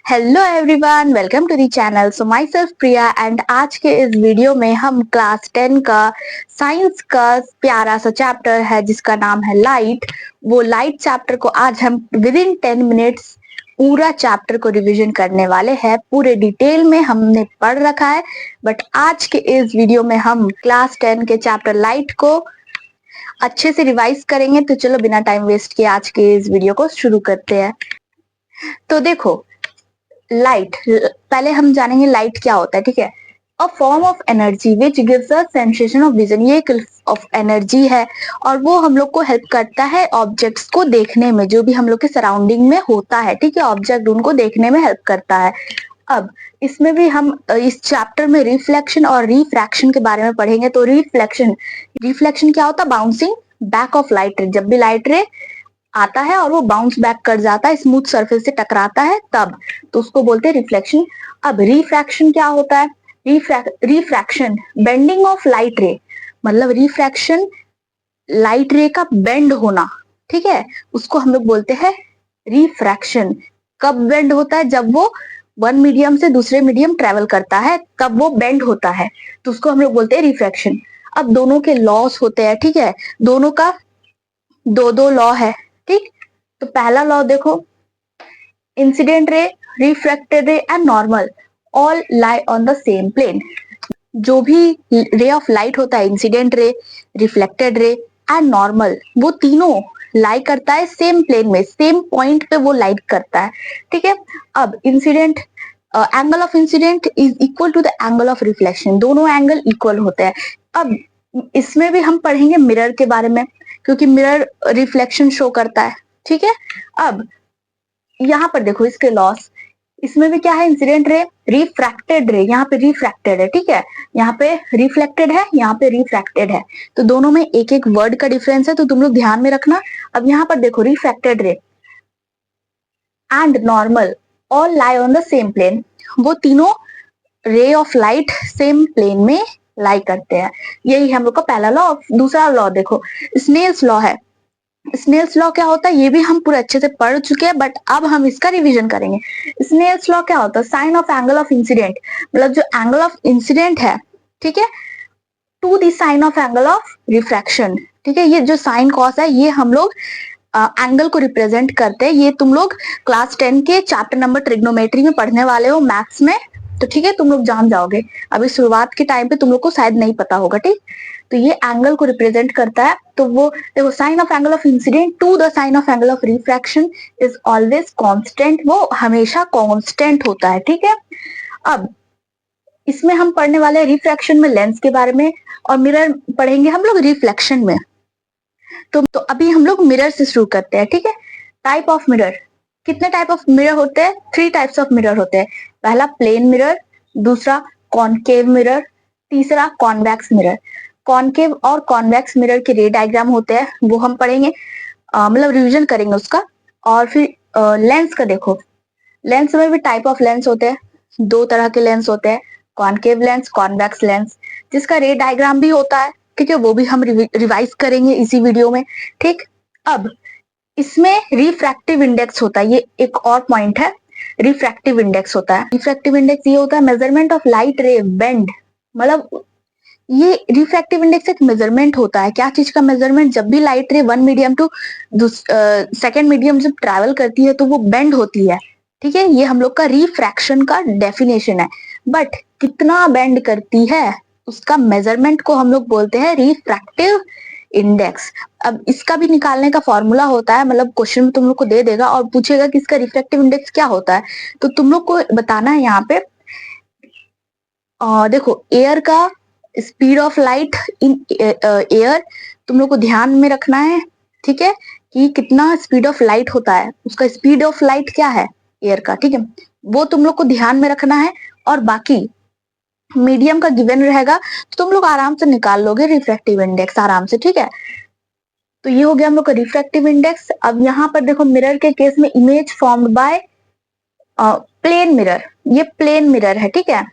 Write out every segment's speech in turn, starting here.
Hello everyone, welcome to the channel. So myself Priya and आज के इस video में हम क्लास 10 का साइंस का प्यारा सा चैप्टर है जिसका नाम है लाइट। वो लाइट चैप्टर को आज हम विद इन 10 मिनट्स पूरा चैप्टर को रिवीजन करने वाले हैं। पूरे डिटेल में हमने पढ़ रखा है, बट आज के इस वीडियो में हम क्लास 10 के चैप्टर लाइट को अच्छे से रिवाइज करेंगे। तो चलो बिना टाइम वेस्ट किए आज के इस वीडियो को शुरू करते हैं। तो देखो, लाइट, पहले हम जानेंगे लाइट क्या होता है। ठीक है, a form of energy which gives a sensation of vision. ये एक ऑफ एनर्जी है और वो हम लोग को हेल्प करता है ऑब्जेक्ट्स को देखने में, जो भी हम लोग के सराउंडिंग में होता है। ठीक है, ऑब्जेक्ट उनको देखने में हेल्प करता है। अब इसमें भी हम इस चैप्टर में रिफ्लेक्शन और रिफ्रैक्शन के बारे में पढ़ेंगे। तो रिफ्लेक्शन रिफ्लेक्शन क्या होता है? बाउंसिंग बैक ऑफ लाइट रे। जब भी लाइट रे आता है और वो बाउंस बैक कर जाता है, स्मूथ सरफेस से टकराता है तब, तो उसको बोलते हैं रिफ्लेक्शन। अब रिफ्रैक्शन क्या होता है? रिफ्रैक्शन बेंडिंग ऑफ लाइट रे, मतलब रिफ्रैक्शन लाइट रे का बेंड होना। ठीक है, उसको हम लोग बोलते हैं रिफ्रैक्शन। कब बेंड होता है? जब वो वन मीडियम से दूसरे मीडियम ट्रेवल करता है तब वो बेंड होता है, तो उसको हम लोग बोलते हैं रिफ्रैक्शन। अब दोनों के लॉस होते हैं। ठीक है, दोनों का दो दो लॉ है। ठीक, तो पहला लॉ देखो, incident ray, refracted ray and normal all lie on the same plane. जो भी रे ऑफ लाइट होता है, incident ray, reflected ray and normal, वो तीनों लाई करता है सेम प्लेन में, सेम पॉइंट पे वो लाइट करता है। ठीक है, अब incident angle of incidence is equal to the angle of reflection. दोनों एंगल इक्वल होते हैं। अब इसमें भी हम पढ़ेंगे मिरर के बारे में, क्योंकि मिरर रिफ्लेक्शन शो करता है। ठीक है, अब यहाँ पर देखो इसके लॉस, इसमें भी क्या है? इंसिडेंट रे, रिफ्रैक्टेड रे, यहाँ पे रिफ्रैक्टेड है। ठीक है, यहाँ पे रिफ्लेक्टेड है, यहाँ पे रिफ्रैक्टेड है, तो दोनों में एक एक वर्ड का डिफरेंस है, तो तुम लोग ध्यान में रखना। अब यहाँ पर देखो, refracted ray and normal all lie on the same plane. वो तीनों ray of light same plane में लाई करते हैं। यही हम लोग का पहला लॉ। दूसरा लॉ देखो, स्नेल्स लॉ है। स्नेल्स लॉ क्या होता है ये भी हम पूरे अच्छे से पढ़ चुके हैं, बट अब हम इसका रिवीजन करेंगे। स्नेल्स लॉ क्या होता है? Sine of angle of incidence, मतलब जो एंगल ऑफ इंसिडेंट है, ठीक है, to the sine of angle of refraction. ठीक है, ये जो साइन कॉस है ये हम लोग एंगल को रिप्रेजेंट करते हैं। ये तुम लोग क्लास 10 के चैप्टर नंबर ट्रिग्नोमेट्री में पढ़ने वाले हो, मैथ्स में, तो ठीक है तुम लोग जान जाओगे। अभी शुरुआत के टाइम पे तुम लोग को शायद नहीं पता होगा। ठीक, तो ये एंगल को रिप्रेजेंट करता है। तो वो देखो, sine of angle of incidence to the sine of angle of refraction is always constant. वो हमेशा कांस्टेंट होता है। ठीक है, अब इसमें हम पढ़ने वाले हैं रिफ्रैक्शन में लेंस के बारे में, और मिरर पढ़ेंगे हम लोग रिफ्लेक्शन में। तो अभी हम लोग मिरर से शुरू करते हैं। ठीक है, टाइप ऑफ मिरर, कितने टाइप ऑफ मिरर होते हैं? 3 टाइप्स ऑफ मिरर होते हैं। पहला प्लेन मिरर, दूसरा कॉनकेव मिरर, तीसरा कॉन्वेक्स मिरर। कॉनकेव और कॉन्वेक्स मिरर के रे डायग्राम होते हैं, वो हम पढ़ेंगे, मतलब रिवीजन करेंगे उसका। और फिर लेंस का देखो, लेंस में भी टाइप ऑफ लेंस होते हैं। 2 तरह के लेंस होते हैं, कॉनकेव लेंस, कॉन्वेक्स लेंस, जिसका रे डायग्राम भी होता है। ठीक है, वो भी हम रिवाइज करेंगे इसी वीडियो में। ठीक, अब इसमें रिफ्रैक्टिव इंडेक्स होता है, ये एक और पॉइंट है। रिफ्रैक्टिव इंडेक्स होता है, रिफ्रैक्टिव इंडेक्स ये होता है मेजरमेंट ऑफ लाइट रे बेंड। मतलब ये रिफ्रैक्टिव इंडेक्स एक मेजरमेंट होता है। क्या चीज का मेजरमेंट? जब भी light ray one medium to second medium जब ट्रैवल करती है तो वो बेंड होती है। ठीक है, ये हम लोग का रिफ्रैक्शन का डेफिनेशन है। बट कितना बेंड करती है उसका मेजरमेंट को हम लोग बोलते हैं रिफ्रैक्टिव इंडेक्स। अब इसका भी निकालने का फॉर्मूला होता है, मतलब क्वेश्चन में तुम लोग को दे देगा और पूछेगा कि इसका रिफ्रैक्टिव इंडेक्स क्या होता है, तो तुम लोग को बताना है यहाँ पे। देखो, एयर का speed of light in air तुम लोग को ध्यान में रखना है। ठीक है, कि कितना स्पीड ऑफ लाइट होता है, उसका स्पीड ऑफ लाइट क्या है एयर का। ठीक है, वो तुम लोग को ध्यान में रखना है। और बाकी मीडियम का गिवन रहेगा तो तुम लोग आराम से निकाल लोगे रिफ्रैक्टिव इंडेक्स आराम से। ठीक है, तो ये हो गया हम लोग का रिफ्रैक्टिव इंडेक्स। अब यहाँ पर देखो, मिरर के केस में image formed by plane mirror, ये प्लेन मिरर है। ठीक है,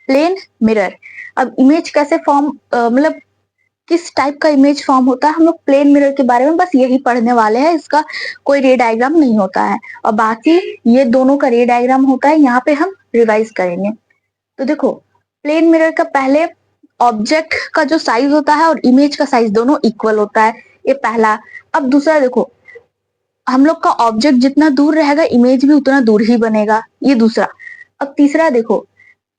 प्लेन मिरर। अब इमेज कैसे फॉर्म, मतलब किस टाइप का इमेज फॉर्म होता है, हम लोग प्लेन मिरर के बारे में बस यही पढ़ने वाले हैं, इसका कोई रे डायग्राम नहीं होता है। और बाकी ये दोनों का रे डायग्राम होता है, यहाँ पे हम रिवाइज करेंगे। तो देखो, प्लेन मिरर का पहले ऑब्जेक्ट का जो साइज होता है और इमेज का साइज दोनों इक्वल होता है, ये पहला। अब दूसरा देखो, हम लोग का ऑब्जेक्ट जितना दूर रहेगा इमेज भी उतना दूर ही बनेगा, ये दूसरा। अब तीसरा देखो,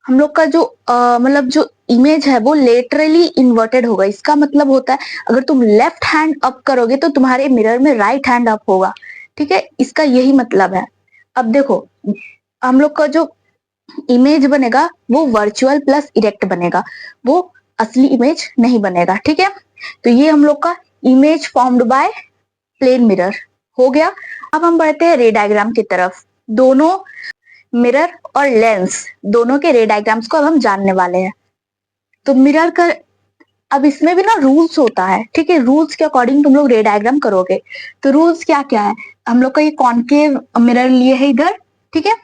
हम लोग का जो मतलब जो इमेज है वो लेटरली इन्वर्टेड होगा। इसका मतलब होता है अगर तुम लेफ्ट हैंड अप करोगे तो तुम्हारे मिरर में राइट हैंड अप होगा, ठीक है, इसका यही मतलब है। अब देखो, हम लोग का जो इमेज बनेगा वो वर्चुअल प्लस इरेक्ट बनेगा, वो असली इमेज नहीं बनेगा, ठीक है। तो ये हम लोग का image formed by plane mirror हो गया। अब हम बढ़ते हैं रे डायग्राम की तरफ। दोनों मिरर और लेंस दोनों के रे डायग्राम्स को अब हम जानने वाले हैं। तो मिरर का अब इसमें भी ना रूल्स होता है, ठीक है, रूल्स के अकॉर्डिंग तुम लोग रे डायग्राम करोगे। तो रूल्स क्या क्या है, हम लोग का ये कॉनकेव मिरर लिए है इधर, ठीक है।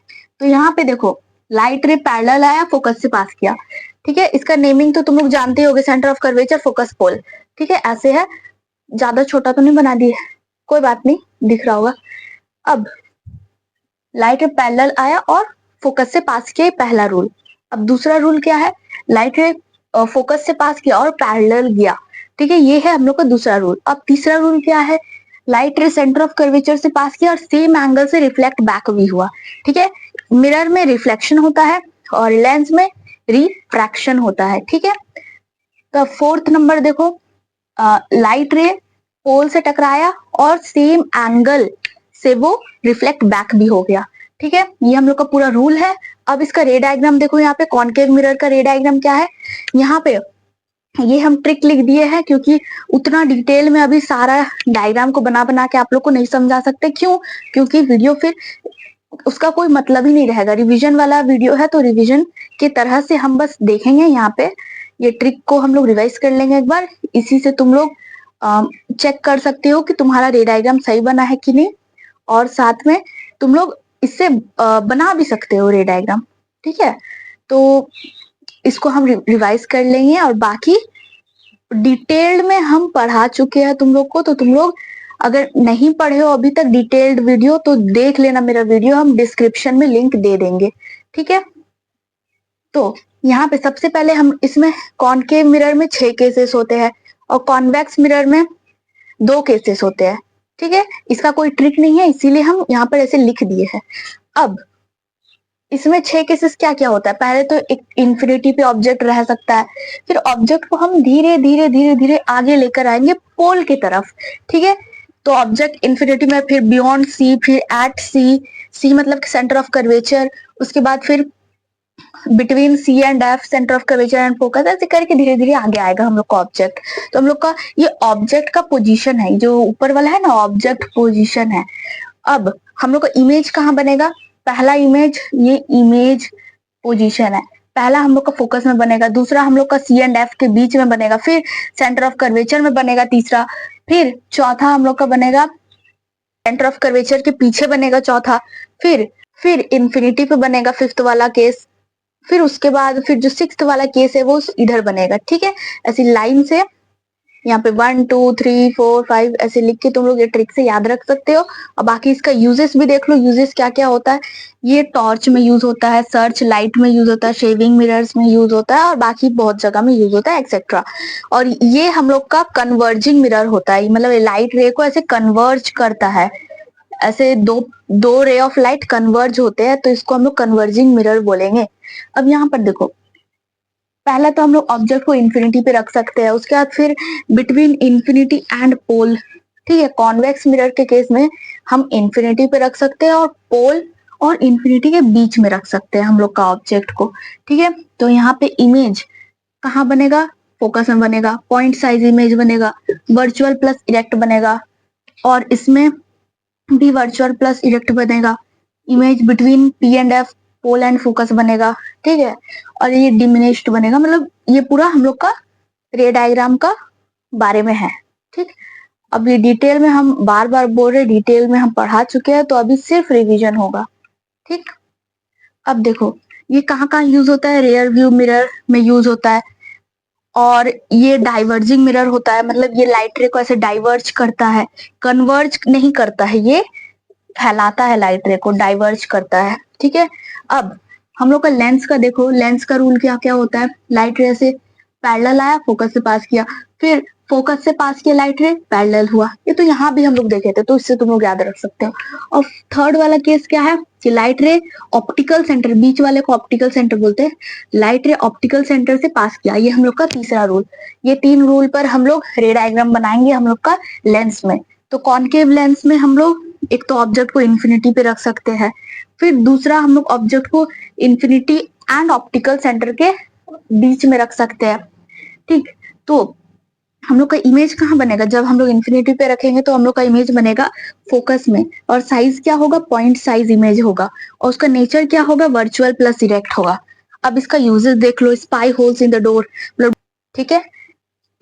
तो यहाँ पे देखो, लाइट रे पैरेलल आया, फोकस से पास किया, ठीक है। इसका नेमिंग तो तुम लोग जानते होगे, सेंटर ऑफ कर्वेचर, फोकस पोल, ठीक है, ऐसे है। ज्यादा छोटा तो नहीं बना दिए, कोई बात नहीं, दिख रहा होगा। अब लाइट रे पैरेलल आया और फोकस से पास किया, पहला रूल। अब दूसरा रूल क्या है, लाइट रे फोकस से पास किया और पैरेलल गया, ठीक है, ये है हम लोग का दूसरा रूल। अब तीसरा रूल क्या है, लाइट रे सेंटर ऑफ कर्वेचर से पास किया और सेम एंगल से रिफ्लेक्ट बैक भी हुआ, ठीक है। मिरर में रिफ्लेक्शन होता है और लेंस में रिफ्रैक्शन होता है, ठीक है। तो फोर्थ नंबर देखो, लाइट रे पोल से टकराया और सेम एंगल से वो रिफ्लेक्ट बैक भी हो गया, ठीक है, ये हम लोग का पूरा रूल है। अब इसका रे डायग्राम देखो, यहाँ पे कॉनकेव मिरर का रे डायग्राम क्या है, यहाँ पे ये हम ट्रिक लिख दिए हैं क्योंकि उतना डिटेल में अभी सारा डायग्राम को बना बना के आप लोग को नहीं समझा सकते। क्यों? क्योंकि वीडियो फिर उसका कोई मतलब ही नहीं रहेगा। रिवीजन वाला वीडियो है तो रिवीजन की तरह से हम बस देखेंगे, यहाँ पे ये ट्रिक को हम लोग रिवाइज कर लेंगे एक बार। इसी से तुम लोग चेक कर सकते हो कि तुम्हारा रे डायग्राम सही बना है कि नहीं, और साथ में तुम लोग इससे बना भी सकते हो रे डायग्राम, ठीक है। तो इसको हम रिवाइज कर लेंगे और बाकी डिटेल्ड में हम पढ़ा चुके हैं तुम लोग को। तो तुम लोग अगर नहीं पढ़े हो अभी तक डिटेल्ड वीडियो तो देख लेना मेरा वीडियो, हम डिस्क्रिप्शन में लिंक दे देंगे, ठीक है। तो यहाँ पे सबसे पहले हम इसमें कॉनकेव मिरर में 6 केसेस होते हैं और कॉन्वेक्स मिरर में 2 केसेस होते हैं, ठीक है। इसका कोई ट्रिक नहीं है, इसीलिए हम यहाँ पर ऐसे लिख दिए हैं। अब इसमें 6 केसेस क्या क्या होता है, पहले तो एक इंफिनिटी पे ऑब्जेक्ट रह सकता है, फिर ऑब्जेक्ट को हम धीरे धीरे धीरे धीरे आगे लेकर आएंगे पोल की तरफ, ठीक है। तो ऑब्जेक्ट इंफिनिटी में, फिर बियॉन्ड सी, फिर एट सी, सी मतलब सेंटर ऑफ कर्वेचर, उसके बाद फिर between C and F, centre of curvature and focus, ऐसे करके धीरे धीरे आगे आएगा हम लोग का ऑब्जेक्ट। तो हम लोग का ये ऑब्जेक्ट का पोजीशन है, जो ऊपर वाला है ना ऑब्जेक्ट पोजीशन है। अब हम लोग का इमेज कहाँ बनेगा, पहला इमेज ये इमेज पोजीशन है, पहला हम लोग का फोकस में बनेगा, दूसरा हम लोग का सी एंड एफ के बीच में बनेगा, फिर सेंटर ऑफ कर्वेचर में बनेगा तीसरा, फिर चौथा हम लोग का बनेगा सेंटर ऑफ कर्वेचर के पीछे बनेगा चौथा, फिर इंफिनिटी पे बनेगा फिफ्थ वाला केस, फिर उसके बाद फिर जो सिक्स्थ वाला केस है वो इधर बनेगा, ठीक है। ऐसी लाइन से यहाँ पे 1 2 3 4 5 ऐसे लिख के तुम लोग ये ट्रिक से याद रख सकते हो। और बाकी इसका यूजेस भी देख लो, यूजेस क्या क्या होता है। ये टॉर्च में यूज होता है, सर्च लाइट में यूज होता है, शेविंग मिरर्स में यूज होता है, और बाकी बहुत जगह में यूज होता है एक्सेट्रा। और ये हम लोग का कन्वर्जिंग मिरर होता है, मतलब लाइट रे को ऐसे कन्वर्ज करता है, ऐसे दो दो रे ऑफ लाइट कन्वर्ज होते हैं, तो इसको हम लोग कन्वर्जिंग मिरर बोलेंगे। अब यहाँ पर देखो, पहला तो हम लोग ऑब्जेक्ट को इंफिनिटी पे रख सकते हैं, उसके बाद फिर बिटवीन इंफिनिटी एंड पोल, ठीक है। कॉन्वेक्स मिरर के केस में हम इंफिनिटी पे रख सकते हैं और पोल और इंफिनिटी के बीच में रख सकते हैं हम लोग का ऑब्जेक्ट को, ठीक है। तो यहाँ पे इमेज कहाँ बनेगा, फोकस में बनेगा, पॉइंट साइज इमेज बनेगा, वर्चुअल प्लस इरेक्ट बनेगा, और इसमें भी वर्चुअल प्लस इरेक्ट बनेगा, image between P and F, pole and focus बनेगा, ठीक है। और ये डिमिनिश्ड बनेगा, मतलब ये पूरा हम लोग का रे डायग्राम का बारे में है, ठीक। अब ये डिटेल में हम बार बार बोल रहे, डिटेल में हम पढ़ा चुके हैं, तो अभी सिर्फ रिवीजन होगा, ठीक। अब देखो, ये कहाँ कहाँ यूज होता है, रेयर व्यू मिरर में यूज होता है, और ये डाइवर्जिंग मिरर होता है, मतलब ये लाइट रे को ऐसे डाइवर्ज करता है, कन्वर्ज नहीं करता है, ये फैलाता है लाइट रे को, डाइवर्ज करता है। ठीक है, अब हम लोग का लेंस का देखो, लेंस का रूल क्या क्या होता है, लाइट रे से पैरेलल आया, फोकस से पास किया, फिर फोकस से पास किया लाइट रे, पैरेलल हुआ। ये तो यहाँ भी हम लोग देखे थे, तो इससे तुम लोग याद रख सकते हो। और थर्ड वाला केस क्या है कि लाइट रे ऑप्टिकल सेंटर, बीच वाले को ऑप्टिकल सेंटर बोलते हैं, लाइट रे ऑप्टिकल सेंटर से पास किया, ये हम लोग का तीसरा रूल। ये 3 रूल पर हम लोग रे डायग्राम बनाएंगे हम लोग का लेंस में। तो कॉनकेव लेंस में हम लोग एक तो ऑब्जेक्ट को इन्फिनिटी पे रख सकते हैं, फिर दूसरा हम लोग ऑब्जेक्ट को इन्फिनिटी एंड ऑप्टिकल सेंटर के बीच में रख सकते हैं। ठीक, तो हम लोग का इमेज कहाँ बनेगा, जब हम लोग इन्फिनिटी पे रखेंगे तो हम लोग का इमेज बनेगा फोकस में, और साइज क्या होगा, पॉइंट साइज इमेज होगा, और उसका नेचर क्या होगा, वर्चुअल प्लस इरेक्ट होगा। अब इसका यूजेस देख लो, spy holes in the door, मतलब ठीक है।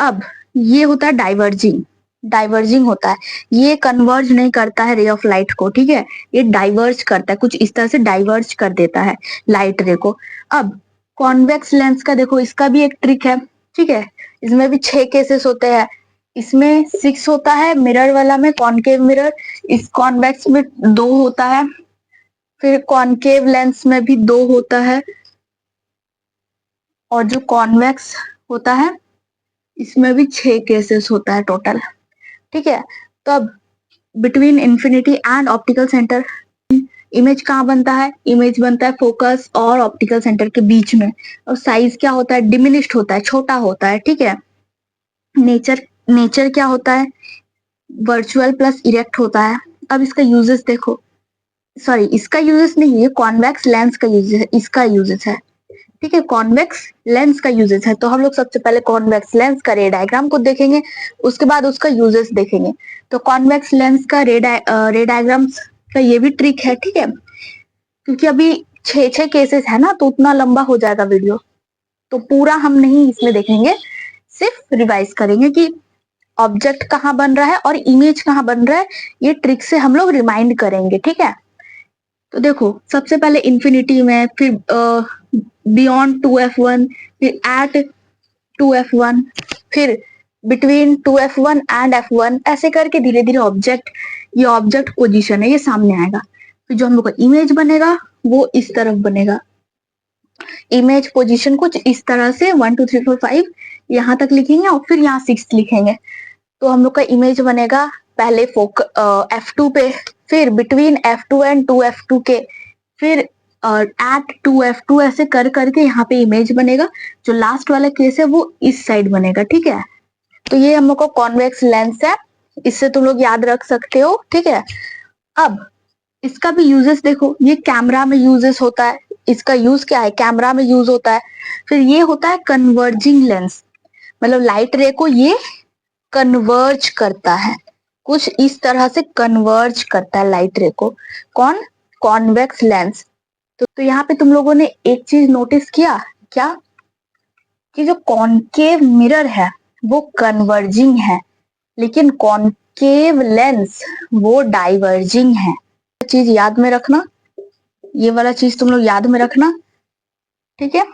अब ये होता है डाइवर्जिंग, डाइवर्जिंग होता है, ये कन्वर्ज नहीं करता है रे ऑफ लाइट को, ठीक है, ये डाइवर्ज करता है, कुछ इस तरह से डाइवर्ज कर देता है लाइट रे को। अब कॉन्वेक्स लेंस का देखो, इसका भी एक ट्रिक है, ठीक है, इसमें भी 6 केसेस होते हैं, इसमें 6 होता है, मिरर वाला में कॉनकेव मिरर, इस कॉन्वेक्स में 2 होता है, फिर कॉनकेव लेंस में भी 2 होता है, और जो कॉन्वेक्स होता है इसमें भी 6 केसेस होता है टोटल। ठीक है, तो अब between infinity and optical centre image कहाँ बनता है, इमेज बनता है फोकस और ऑप्टिकल सेंटर के बीच में, और साइज क्या होता है, डिमिनिश्ड होता है, छोटा होता है। ठीक है, नेचर नेचर क्या होता है, वर्चुअल प्लस इरेक्ट होता है। अब इसका यूजेस देखो, सॉरी इसका यूजेस नहीं, ये कॉन्वेक्स लेंस का यूजेस है, इसका यूजेस है। ठीक है, कॉन्वेक्स लेंस का यूजेस है, तो हम लोग सबसे पहले कॉन्वेक्स लेंस का रे डायग्राम को देखेंगे, उसके बाद उसका यूजेस देखेंगे। तो कॉन्वेक्स लेंस का रे डायग्राम का ये भी ट्रिक है, ठीक है, क्योंकि अभी 6 केसेस है ना, तो उतना लंबा हो जाएगा वीडियो, तो पूरा हम नहीं इसमें देखेंगे, सिर्फ रिवाइज करेंगे कि ऑब्जेक्ट कहाँ बन रहा है और इमेज कहाँ बन रहा है, ये ट्रिक से हम लोग रिमाइंड करेंगे। ठीक है, तो देखो सबसे पहले इंफिनिटी में, फिर बियॉन्ड 2f1, फिर एट 2f1, फिर बिटवीन 2f1 एंड f1, ऐसे करके धीरे धीरे ऑब्जेक्ट, ये ऑब्जेक्ट पोजीशन है, ये सामने आएगा। फिर जो हम लोग का इमेज बनेगा वो इस तरफ बनेगा, इमेज पोजीशन कुछ इस तरह से 1 2 3 4 5 यहाँ तक लिखेंगे, और फिर यहाँ 6 लिखेंगे, तो हम लोग का इमेज बनेगा पहले F2 पे, फिर बिटवीन F2 एंड 2f2 के, फिर एट 2f2, ऐसे कर करके यहाँ पे इमेज बनेगा। जो लास्ट वाला केस है वो इस साइड बनेगा। ठीक है, तो ये हम लोग का कॉन्वेक्स लेंस है, इससे तुम लोग याद रख सकते हो। ठीक है, अब इसका भी यूजेस देखो, ये कैमरा में यूजेस होता है, इसका यूज क्या है, कैमरा में यूज होता है। फिर ये होता है कन्वर्जिंग लेंस, मतलब लाइट रे को ये कन्वर्ज करता है, कुछ इस तरह से कन्वर्ज करता है लाइट रे को, कौन, कॉन्वेक्स लेंस। तो यहाँ पे तुम लोगों ने एक चीज नोटिस किया क्या, कि जो कॉनकेव मिरर है वो कन्वर्जिंग है, लेकिन कॉनकेव लेंस वो डाइवर्जिंग है। चीज याद में रखना, ये वाला चीज तुम लोग याद में रखना। ठीक है,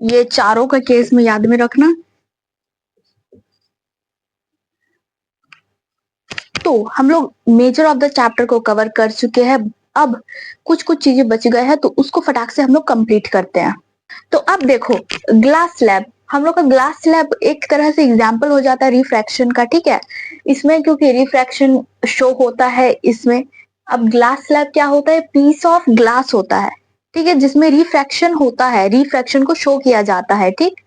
ये चारों का केस में याद में रखना। तो हम लोग मेजर ऑफ द चैप्टर को कवर कर चुके हैं, अब कुछ कुछ चीजें बच गए हैं, तो उसको फटाक से हम लोग कंप्लीट करते हैं। तो अब देखो ग्लास स्लैब, हम लोग का ग्लास स्लैब एक तरह से एग्जाम्पल हो जाता है रिफ्रैक्शन का। ठीक है, इसमें क्योंकि रिफ्रैक्शन शो होता है इसमें। अब ग्लास स्लैब क्या होता है, पीस ऑफ ग्लास होता है, ठीक है, जिसमें रिफ्रैक्शन होता है, रिफ्रैक्शन को शो किया जाता है। ठीक,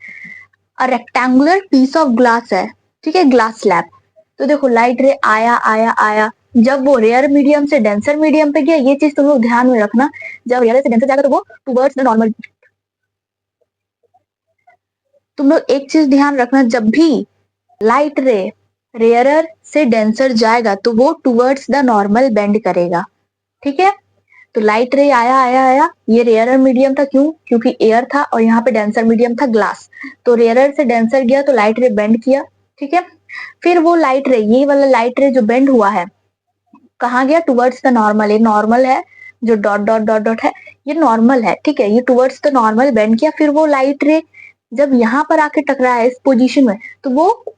रेक्टेंगुलर पीस ऑफ ग्लास है, ठीक है, ग्लास स्लैब। तो देखो लाइट रे आया आया आया, जब वो रेयर मीडियम से डेंसर मीडियम पे गया, ये चीज तुम लोग ध्यान में रखना, जब रेयर से डेंसर जाएगा तो वो टुवर्ड्स द नॉर्मल। तुम लोग एक चीज ध्यान रखना, जब भी लाइट रे रेयरर से डेंसर जाएगा तो वो टुवर्ड्स द नॉर्मल बेंड करेगा। ठीक है, तो लाइट रे आया आया आया, ये रेयरर मीडियम था, क्यों, क्योंकि एयर था, और यहाँ पे डेंसर मीडियम था ग्लास, तो रेयरर से डेंसर गया तो लाइट रे बेंड किया। ठीक है, फिर वो लाइट रे, ये वाला लाइट रे जो बेंड हुआ है कहाँ गया, टुवर्ड्स द नॉर्मल, ये नॉर्मल है, जो डॉट डॉट डॉट डॉट है ये नॉर्मल है। ठीक है, ये टुवर्ड्स द नॉर्मल बेंड किया, फिर वो लाइट रे जब यहाँ पर आके टकराया इस पोजीशन में, तो वो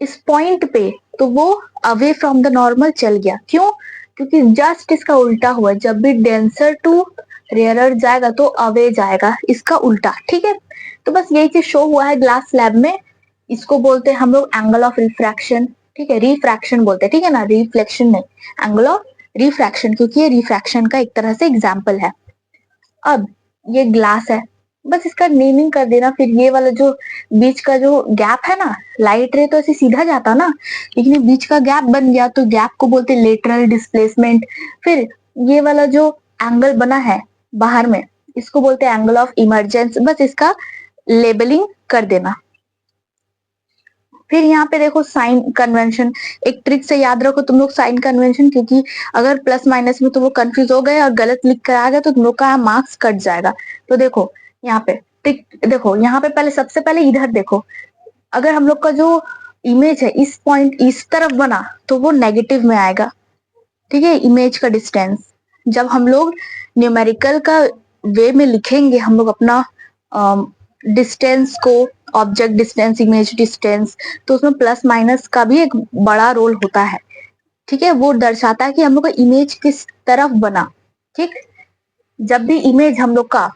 इस पॉइंट पे, तो वो अवे फ्रॉम द नॉर्मल चल गया। क्यों? क्योंकि जस्ट इसका उल्टा हुआ, जब भी डेंसर टू रेयरर जाएगा तो अवे जाएगा, इसका उल्टा। ठीक है, तो बस यही चीज शो हुआ है ग्लास स्लैब में। इसको बोलते हैं हम लोग एंगल ऑफ रिफ्रैक्शन। ठीक है, रिफ्रैक्शन बोलते हैं, ठीक है ना, रिफ्लेक्शन नहीं, एंगल ऑफ रिफ्रैक्शन, क्योंकि ये रिफ्रैक्शन का एक तरह से एग्जाम्पल है। अब ये ग्लास है, बस इसका नेमिंग कर देना। फिर ये वाला जो बीच का जो गैप है ना, लाइट रे तो ऐसे सीधा जाता ना, लेकिन ये बीच का गैप बन गया तो गैप को बोलते हैं लेटरल डिस्प्लेसमेंट। फिर ये वाला जो एंगल बना है बाहर में, इसको बोलते हैं एंगल ऑफ इमरजेंस। बस इसका लेबलिंग कर देना। फिर यहाँ पे देखो साइन कन्वेंशन, एक ट्रिक से याद रखो तुम लोग साइन कन्वेंशन, क्योंकि अगर प्लस माइनस में तुम लोग कंफ्यूज हो गए और गलत लिख कर आ गए तो तुम लोग का मार्क्स कट जाएगा। तो देखो यहाँ पे ट्रिक, देखो यहाँ पे पहले, सबसे पहले इधर देखो, अगर हम लोग का जो इमेज है इस पॉइंट इस तरफ बना तो वो नेगेटिव में आएगा। ठीक है, इमेज का डिस्टेंस जब हम लोग न्यूमेरिकल का वे में लिखेंगे, हम लोग अपना डिस्टेंस को, ऑब्जेक्ट डिस्टेंस, इमेज डिस्टेंस, तो उसमें प्लस माइनस का भी एक बड़ा रोल होता है। ठीक है, वो दर्शाता है कि हम लोग का इमेज किस तरफ बना। ठीक, जब भी इमेज हम लोग का,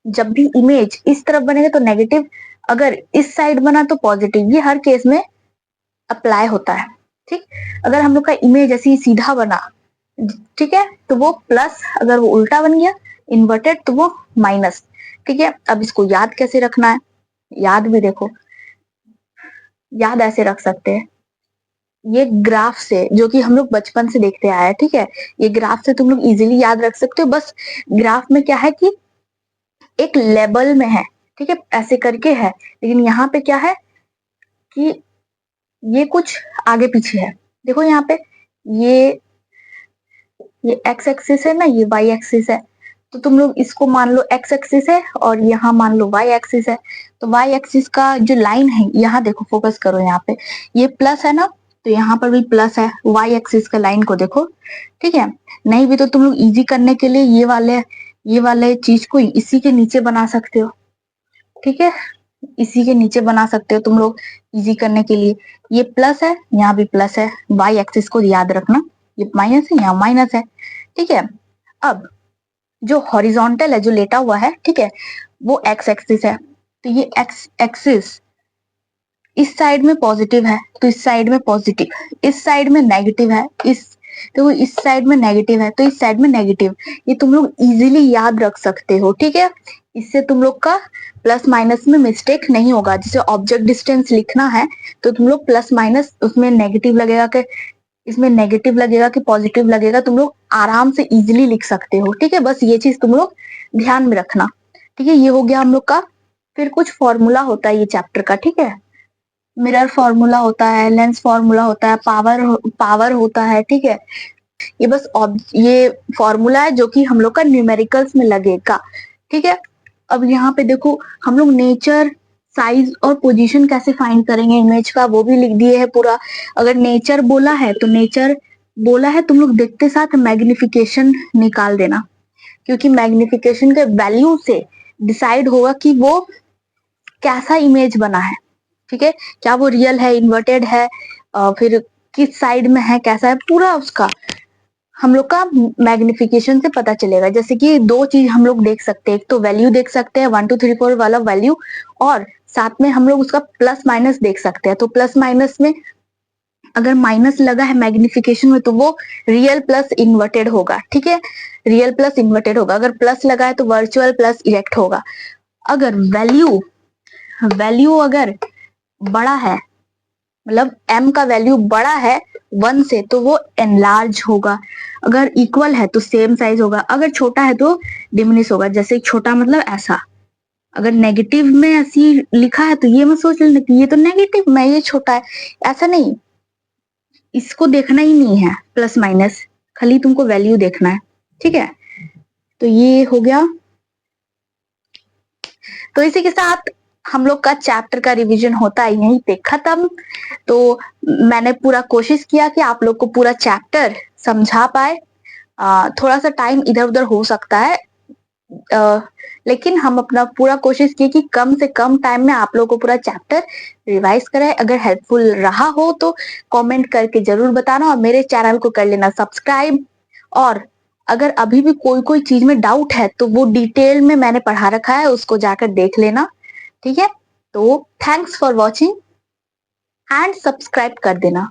जब भी इमेज इस तरफ बनेगा तो नेगेटिव, अगर इस साइड बना तो पॉजिटिव, ये हर केस में अप्लाई होता है। ठीक, अगर हम लोग का इमेज ऐसे ही सीधा बना, ठीक है, तो वो प्लस, अगर वो उल्टा बन गया इन्वर्टेड तो वो माइनस। ठीक है, अब इसको याद कैसे रखना है, याद भी देखो, याद ऐसे रख सकते हैं, ये ग्राफ से, जो कि हम लोग बचपन से देखते आए हैं। ठीक है, ये ग्राफ से तुम लोग इजीली याद रख सकते हो। बस ग्राफ में क्या है कि एक लेवल में है, ठीक है, ऐसे करके है, लेकिन यहाँ पे क्या है कि ये कुछ आगे पीछे है। देखो यहाँ पे ये ये एक्स एक्सिस है ना, ये वाई एक्सिस है, तो तुम लोग इसको मान लो एक्स एक्सिस है और यहाँ मान लो वाई एक्सिस है। तो वाई एक्सिस का जो लाइन है, यहाँ देखो, फोकस करो यहाँ पे, ये प्लस है ना, तो यहाँ पर भी प्लस है। वाई एक्सिस का लाइन को देखो। ठीक है, नहीं भी तो तुम लोग इजी करने के लिए ये वाले चीज को इसी के नीचे बना सकते हो। ठीक है, इसी के नीचे बना सकते हो तुम लोग इजी करने के लिए। ये प्लस है, यहाँ भी प्लस है, वाई एक्सिस को याद रखना, ये माइनस है, यहाँ माइनस है। ठीक है, अब जो हॉरिजॉन्टल है, जो लेटा हुआ है, ठीक है, वो एक्स एक्सिस है, तो ये एक्स एक्सिस इस साइड में पॉजिटिव है तो इस साइड में पॉजिटिव, इस साइड में नेगेटिव है, तो इस साइड में नेगेटिव है तो इस साइड में नेगेटिव। ये तुम लोग इजीली याद रख सकते हो। ठीक है, इससे तुम लोग का प्लस माइनस में मिस्टेक नहीं होगा। जैसे ऑब्जेक्ट डिस्टेंस लिखना है तो तुम लोग प्लस माइनस, उसमें नेगेटिव लगेगा कि इसमें नेगेटिव लगेगा कि पॉजिटिव लगेगा, तुम लोग आराम से इजीली लिख सकते हो। ठीक है, बस ये चीज तुम लोग ध्यान में रखना। ठीक है, ये हो गया हम लोग का। फिर कुछ फॉर्मूला होता है ये चैप्टर का। ठीक है, मिरर फॉर्मूला होता है, लेंस फॉर्मूला होता है, पावर होता है। ठीक है, ये बस ये फॉर्मूला है जो कि हम लोग का न्यूमेरिकल्स में लगेगा। ठीक है, अब यहाँ पे देखो, हम लोग नेचर, साइज और पोजीशन कैसे फाइंड करेंगे इमेज का, वो भी लिख दिए है पूरा। अगर नेचर बोला है तो नेचर बोला है, तुम लोग देखते साथ मैग्निफिकेशन निकाल देना, क्योंकि मैग्निफिकेशन के वैल्यू से डिसाइड होगा कि वो कैसा इमेज बना है। ठीक है, क्या वो रियल है, इन्वर्टेड है, फिर किस साइड में है, कैसा है, पूरा उसका हम लोग का मैग्निफिकेशन से पता चलेगा। जैसे कि दो चीज हम लोग देख सकते हैं, एक तो वैल्यू देख सकते हैं 1 2 3 4 वाला वैल्यू, और साथ में हम लोग उसका प्लस माइनस देख सकते हैं। तो प्लस माइनस में अगर माइनस लगा है मैग्निफिकेशन में तो वो रियल प्लस इन्वर्टेड होगा। ठीक है, रियल प्लस इन्वर्टेड होगा। अगर प्लस लगा है तो वर्चुअल प्लस इरेक्ट होगा। अगर वैल्यू वैल्यू अगर बड़ा है, मतलब m का वैल्यू बड़ा है 1 से, तो वो एनलार्ज होगा। अगर इक्वल है तो सेम साइज होगा, अगर छोटा है तो डिमिनिश होगा। जैसे छोटा मतलब ऐसा, अगर नेगेटिव में ऐसी लिखा है तो ये मत सोच लेना कि ये तो नेगेटिव में, ये छोटा है, ऐसा नहीं। इसको देखना ही नहीं है प्लस माइनस, खाली तुमको वैल्यू देखना है। ठीक है, तो ये हो गया। तो इसी के साथ हम लोग का चैप्टर का रिवीजन होता है यहीं पे खत्म। तो मैंने पूरा कोशिश किया कि आप लोग को पूरा चैप्टर समझा पाए। थोड़ा सा टाइम इधर उधर हो सकता है, लेकिन हम अपना पूरा कोशिश किए कि कम से कम टाइम में आप लोगों को पूरा चैप्टर रिवाइज कराए। अगर हेल्पफुल रहा हो तो कमेंट करके जरूर बताना और मेरे चैनल को कर लेना सब्सक्राइब। और अगर अभी भी कोई कोई चीज में डाउट है तो वो डिटेल में मैंने पढ़ा रखा है, उसको जाकर देख लेना। ठीक है, तो thanks for watching and subscribe कर देना।